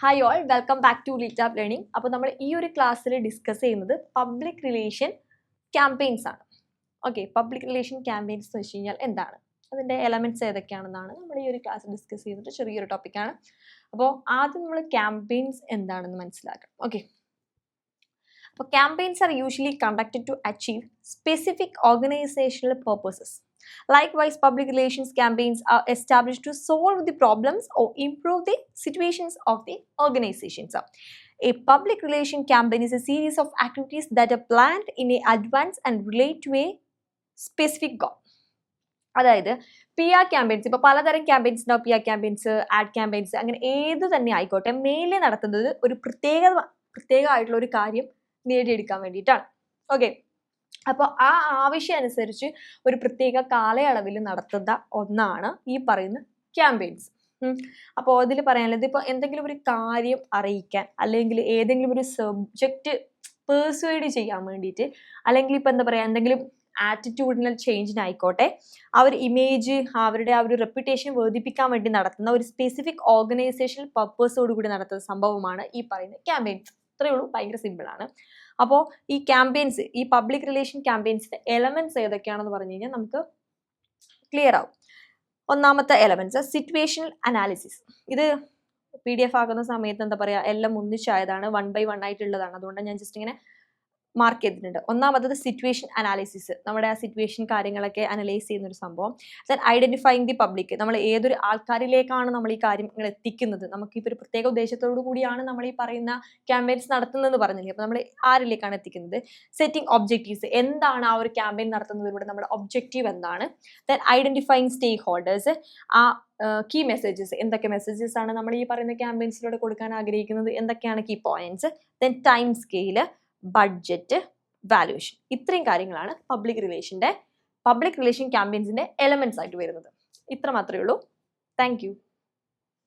Hi all, welcome back to Leap Learning. അപ്പോൾ നമ്മൾ ഈ ഒരു ക്ലാസ്സിൽ ഡിസ്കസ് ചെയ്യുന്നത് പബ്ലിക് റിലേഷൻ ക്യാമ്പയിൻസ് ആണ്. ഓക്കെ, പബ്ലിക് റിലേഷൻ ക്യാമ്പയിൻസ് എന്ന് വെച്ച് കഴിഞ്ഞാൽ എന്താണ്, അതിൻ്റെ എലമെൻറ്റ്സ് ഏതൊക്കെയാണെന്നാണ് നമ്മൾ ഈ ഒരു ക്ലാസ്സിൽ ഡിസ്കസ് ചെയ്യുന്നത്. ചെറിയൊരു ടോപ്പിക്കാണ്. അപ്പോൾ ആദ്യം നമ്മൾ ക്യാമ്പയിൻസ് എന്താണെന്ന് മനസ്സിലാക്കണം. ഓക്കെ, അപ്പോൾ campaigns are usually conducted to achieve specific organisational purposes. Likewise, public relations campaigns are established to solve the problems or improve the situations of the organizations. A public relation campaign is a series of activities that are planned in advance and relate to a specific goal. അതായത് PR campaigns, ഇപ്പോൾ പലതരം campaigns ഉണ്ടാവും. PR campaigns, add campaigns, അങ്ങനെ ഏത് തന്നെ ആയിക്കോട്ടെ, mainly നടത്തുന്നത് ഒരു പ്രത്യേകമായിട്ടുള്ള ഒരു കാര്യം നേടിയെടുക്കാൻ വേണ്ടിയിട്ടാണ്. ഓക്കെ, അപ്പോൾ ആ ആവശ്യം അനുസരിച്ച് ഒരു പ്രത്യേക കാലയളവിൽ നടത്തുന്ന ഒന്നാണ് ഈ പറയുന്ന ക്യാമ്പയിൻസ്. അപ്പോൾ അതിൽ പറയാനുള്ളത്, ഇപ്പോൾ എന്തെങ്കിലും ഒരു കാര്യം അറിയിക്കാൻ, അല്ലെങ്കിൽ ഏതെങ്കിലും ഒരു സബ്ജക്റ്റ് പേഴ്സുവേഡ് ചെയ്യാൻ വേണ്ടിയിട്ട്, അല്ലെങ്കിൽ ഇപ്പോൾ എന്താ പറയുക, എന്തെങ്കിലും ആറ്റിറ്റ്യൂഡിനൽ ചേഞ്ചിനായിക്കോട്ടെ, ആ ഒരു ഇമേജ്, അവരുടെ ആ ഒരു റെപ്യൂട്ടേഷൻ വർദ്ധിപ്പിക്കാൻ വേണ്ടി നടത്തുന്ന ഒരു സ്പെസിഫിക് ഓർഗനൈസേഷണൽ പർപ്പസോടുകൂടി നടത്തുന്ന സംഭവമാണ് ഈ പറയുന്ന ക്യാമ്പയിൻസ്. ഇത്രയേ ഉള്ളൂ, ഭയങ്കര സിമ്പിളാണ്. അപ്പോൾ ഈ ക്യാമ്പയിൻസ്, ഈ പബ്ലിക് റിലേഷൻ ക്യാമ്പയിൻസിന്റെ എലമെന്റ്സ് ഏതൊക്കെയാണെന്ന് പറഞ്ഞു കഴിഞ്ഞാൽ നമുക്ക് ക്ലിയർ ആവും. ഒന്നാമത്തെ എലമെന്റ്സ് സിറ്റുവേഷണൽ അനാലിസിസ്. ഇത് PDF ആകുന്ന സമയത്ത് എന്താ പറയുക, എല്ലാം ഒന്നിച്ചായതാണ്, 1 by 1 ആയിട്ടുള്ളതാണ്. അതുകൊണ്ട് ഞാൻ ജസ്റ്റ് ഇങ്ങനെ മാർക്ക് ചെയ്തിട്ടുണ്ട്. ഒന്നാമത്തത് സിറ്റുവേഷൻ അനാലിസിസ്, നമ്മുടെ ആ സിറ്റുവേഷൻ കാര്യങ്ങളൊക്കെ അനലൈസ് ചെയ്യുന്ന ഒരു സംഭവം. ദെൻ ഐഡന്റിഫൈങ് ദി പബ്ലിക്, നമ്മൾ ഏതൊരു ആൾക്കാരിലേക്കാണ് നമ്മൾ ഈ കാര്യങ്ങൾ എത്തിക്കുന്നത്, നമുക്കിപ്പോൾ ഒരു പ്രത്യേക ഉദ്ദേശത്തോടു കൂടിയാണ് നമ്മൾ ഈ പറയുന്ന ക്യാമ്പയിൻസ് നടത്തുന്നതെന്ന് പറഞ്ഞില്ലേ. അപ്പോൾ നമ്മൾ ആരിലേക്കാണ് എത്തിക്കുന്നത്. സെറ്റിംഗ് ഒബ്ജക്റ്റീവ്സ്, എന്താണ് ആ ഒരു ക്യാമ്പയിൻ നടത്തുന്നതിലൂടെ നമ്മുടെ ഒബ്ജക്റ്റീവ് എന്താണ്. ദെൻ ഐഡന്റിഫൈങ് സ്റ്റേക്ക് ഹോൾഡേഴ്സ്, ആ കീ മെസ്സേജസ്, എന്തൊക്കെ മെസ്സേജസ് ആണ് നമ്മൾ ഈ പറയുന്ന ക്യാമ്പയിൻസിലൂടെ കൊടുക്കാൻ ആഗ്രഹിക്കുന്നത്, എന്തൊക്കെയാണ് key points. Then time scale, budget, valuation. ഇത്രയും കാര്യങ്ങളാണ് പബ്ലിക് റിലേഷൻ ക്യാമ്പയിൻസിന്റെ എലമെന്റ്സ് ആയിട്ട് വരുന്നത്. ഇത്ര മാത്രമേ ഉള്ളൂ. Thank you.